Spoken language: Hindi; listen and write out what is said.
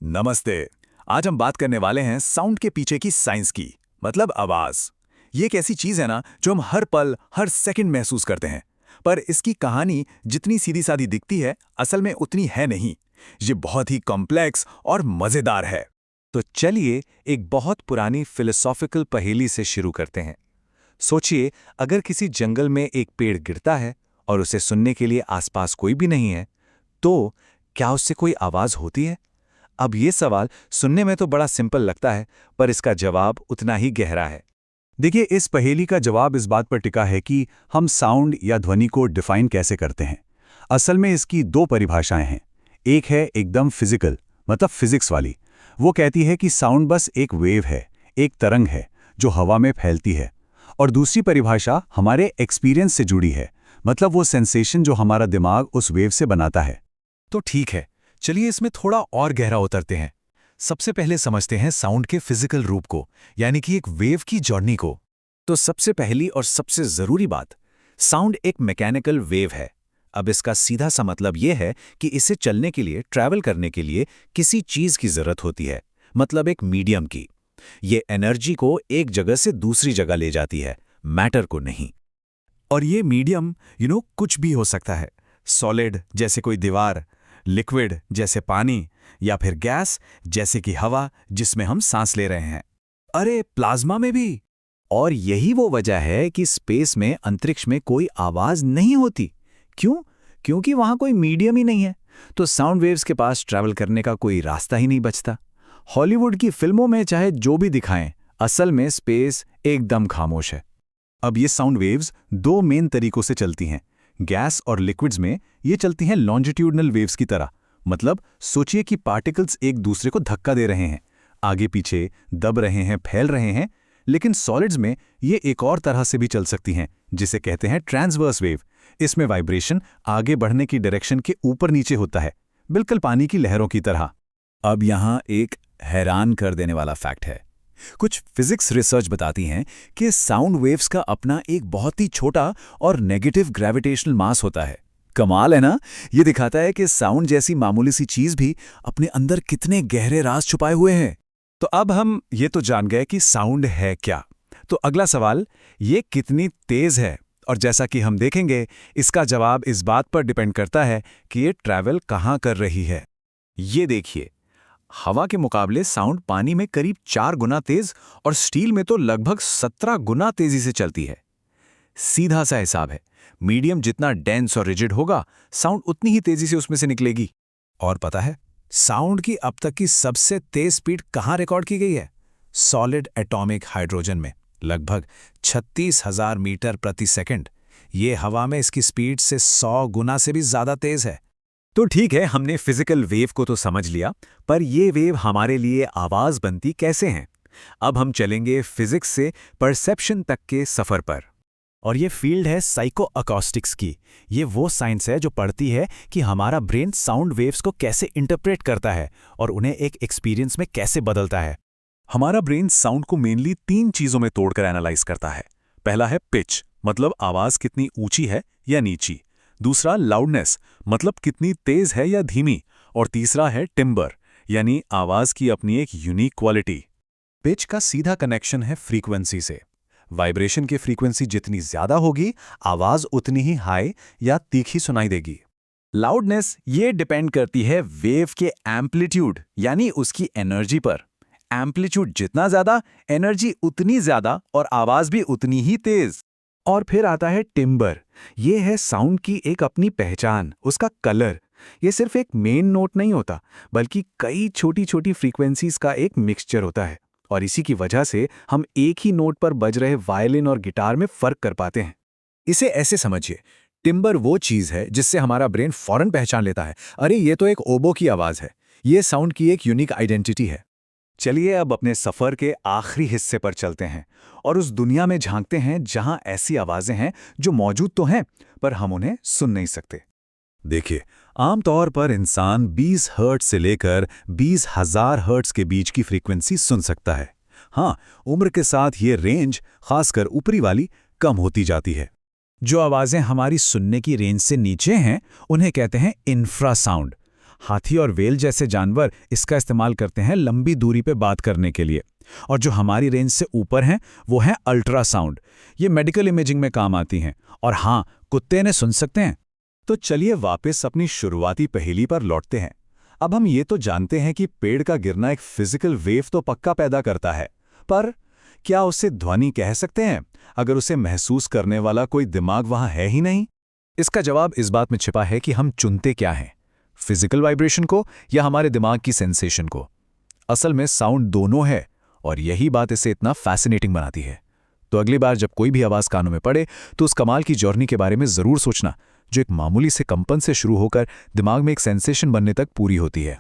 नमस्ते। आज हम बात करने वाले हैं साउंड के पीछे की साइंस की, मतलब आवाज। ये एक ऐसी चीज है ना जो हम हर पल हर सेकंड महसूस करते हैं, पर इसकी कहानी जितनी सीधी सादी दिखती है असल में उतनी है नहीं। ये बहुत ही कॉम्प्लेक्स और मजेदार है। तो चलिए एक बहुत पुरानी फिलोसॉफिकल पहेली से शुरू करते हैं। सोचिए, अगर किसी जंगल में एक पेड़ गिरता है और उसे सुनने के लिए आसपास कोई भी नहीं है, तो क्या उससे कोई आवाज होती है? अब ये सवाल सुनने में तो बड़ा सिंपल लगता है, पर इसका जवाब उतना ही गहरा है। देखिए, इस पहेली का जवाब इस बात पर टिका है कि हम साउंड या ध्वनि को डिफाइन कैसे करते हैं। असल में इसकी दो परिभाषाएं हैं। एक है एकदम फिजिकल, मतलब फिजिक्स वाली। वो कहती है कि साउंड बस एक वेव है, एक तरंग है जो हवा में फैलती है। और दूसरी परिभाषा हमारे एक्सपीरियंस से जुड़ी है, मतलब वो सेंसेशन जो हमारा दिमाग उस वेव से बनाता है। तो ठीक है, चलिए इसमें थोड़ा और गहरा उतरते हैं। सबसे पहले समझते हैं साउंड के फिजिकल रूप को, यानी कि एक वेव की जर्नी को। तो सबसे पहली और सबसे जरूरी बात, साउंड एक मैकेनिकल वेव है। अब इसका सीधा सा मतलब यह है कि इसे चलने के लिए, ट्रैवल करने के लिए किसी चीज की जरूरत होती है, मतलब एक मीडियम की। ये एनर्जी को एक जगह से दूसरी जगह ले जाती है, मैटर को नहीं। और ये मीडियम कुछ भी हो सकता है। सॉलिड जैसे कोई दीवार, लिक्विड जैसे पानी, या फिर गैस जैसे कि हवा जिसमें हम सांस ले रहे हैं। अरे प्लाज्मा में भी। और यही वो वजह है कि स्पेस में, अंतरिक्ष में कोई आवाज नहीं होती। क्यों? क्योंकि वहां कोई मीडियम ही नहीं है। तो साउंड वेव्स के पास ट्रैवल करने का कोई रास्ता ही नहीं बचता। हॉलीवुड की फिल्मों में चाहे जो भी दिखाएं, असल में स्पेस एकदम खामोश है। अब ये साउंड वेव्स दो मेन तरीकों से चलती हैं। गैस और लिक्विड्स में ये चलती हैं लॉन्जिट्यूडनल वेव्स की तरह। मतलब सोचिए कि पार्टिकल्स एक दूसरे को धक्का दे रहे हैं, आगे पीछे दब रहे हैं, फैल रहे हैं। लेकिन सॉलिड्स में ये एक और तरह से भी चल सकती हैं, जिसे कहते हैं ट्रांसवर्स वेव। इसमें वाइब्रेशन आगे बढ़ने की डायरेक्शन के ऊपर नीचे होता है, बिल्कुल पानी की लहरों की तरह। अब यहाँ एक हैरान कर देने वाला फैक्ट है। कुछ फिजिक्स रिसर्च बताती हैं कि साउंड वेव्स का अपना एक बहुत ही छोटा और नेगेटिव ग्रेविटेशनल मास होता है। कमाल है ना? ये दिखाता है कि साउंड जैसी मामूली सी चीज भी अपने अंदर कितने गहरे राज छुपाए हुए हैं। तो अब हम ये तो जान गए कि साउंड है क्या। तो अगला सवाल, ये कितनी तेज है? और जैसा कि हम देखेंगे, इसका जवाब इस बात पर डिपेंड करता है कि ये ट्रैवल कहाँ कर रही है। ये देखिए, हवा के मुकाबले साउंड पानी में करीब 4 गुना तेज और स्टील में तो लगभग 17 गुना तेजी से चलती है। सीधा सा हिसाब है, मीडियम जितना डेंस और रिजिड होगा, साउंड उतनी ही तेजी से उसमें से निकलेगी। और पता है, साउंड की अब तक की सबसे तेज स्पीड कहाँ रिकॉर्ड की गई है? सॉलिड एटॉमिक हाइड्रोजन में, लगभग 36,000 मीटर प्रति सेकंड। ये हवा में इसकी स्पीड से 100 गुना से भी ज्यादा तेज है। तो ठीक है, हमने फिजिकल वेव को तो समझ लिया, पर ये वेव हमारे लिए आवाज बनती कैसे हैं? अब हम चलेंगे फिजिक्स से परसेप्शन तक के सफर पर। और ये फील्ड है साइको अकॉस्टिक्स की। ये वो साइंस है जो पढ़ती है कि हमारा ब्रेन साउंड वेव्स को कैसे इंटरप्रेट करता है और उन्हें एक एक्सपीरियंस में कैसे बदलता है। हमारा ब्रेन साउंड को मेनली 3 चीजों में तोड़कर एनालाइज करता है। पहला है पिच, मतलब आवाज कितनी ऊंची है या नीची। दूसरा लाउडनेस, मतलब कितनी तेज है या धीमी। और तीसरा है टिम्बर, यानी आवाज की अपनी एक यूनिक क्वालिटी। पिच का सीधा कनेक्शन है फ्रीक्वेंसी से। वाइब्रेशन की फ्रीक्वेंसी जितनी ज्यादा होगी, आवाज उतनी ही हाई या तीखी सुनाई देगी। लाउडनेस ये डिपेंड करती है वेव के एम्पलीट्यूड, यानी उसकी एनर्जी पर। एम्पलीट्यूड जितना ज्यादा, एनर्जी उतनी ज्यादा और आवाज भी उतनी ही तेज। और फिर आता है टिम्बर। ये है साउंड की एक अपनी पहचान, उसका कलर। ये सिर्फ एक मेन नोट नहीं होता, बल्कि कई छोटी छोटी फ्रीक्वेंसीज का एक मिक्सचर होता है। और इसी की वजह से हम एक ही नोट पर बज रहे वायलिन और गिटार में फर्क कर पाते हैं। इसे ऐसे समझिए, टिम्बर वो चीज है जिससे हमारा ब्रेन फौरन पहचान लेता है, अरे ये तो एक ओबो की आवाज है। ये साउंड की एक यूनिक आइडेंटिटी है। चलिए अब अपने सफर के आखिरी हिस्से पर चलते हैं और उस दुनिया में झांकते हैं जहां ऐसी आवाजें हैं जो मौजूद तो हैं, पर हम उन्हें सुन नहीं सकते। देखिए, आमतौर पर इंसान 20 हर्ट्ज से लेकर 20,000 हर्ट्ज के बीच की फ्रीक्वेंसी सुन सकता है। हाँ, उम्र के साथ ये रेंज, खासकर ऊपरी वाली, कम होती जाती है। जो आवाजें हमारी सुनने की रेंज से नीचे हैं, उन्हें कहते हैं इंफ्रासाउंड। हाथी और व्हेल जैसे जानवर इसका इस्तेमाल करते हैं लंबी दूरी पे बात करने के लिए। और जो हमारी रेंज से ऊपर हैं वो हैं अल्ट्रासाउंड। ये मेडिकल इमेजिंग में काम आती हैं। और हाँ, कुत्ते ने सुन सकते हैं। तो चलिए वापस अपनी शुरुआती पहेली पर लौटते हैं। अब हम ये तो जानते हैं कि पेड़ का गिरना एक फिजिकल वेव तो पक्का पैदा करता है, पर क्या उसे ध्वनि कह सकते हैं अगर उसे महसूस करने वाला कोई दिमाग वहां है ही नहीं? इसका जवाब इस बात में छिपा है कि हम चुनते क्या हैं, फिजिकल वाइब्रेशन को या हमारे दिमाग की सेंसेशन को। असल में साउंड दोनों है और यही बात इसे इतना फैसिनेटिंग बनाती है। तो अगली बार जब कोई भी आवाज़ कानों में पड़े तो उस कमाल की जर्नी के बारे में ज़रूर सोचना, जो एक मामूली से कंपन से शुरू होकर दिमाग में एक सेंसेशन बनने तक पूरी होती है।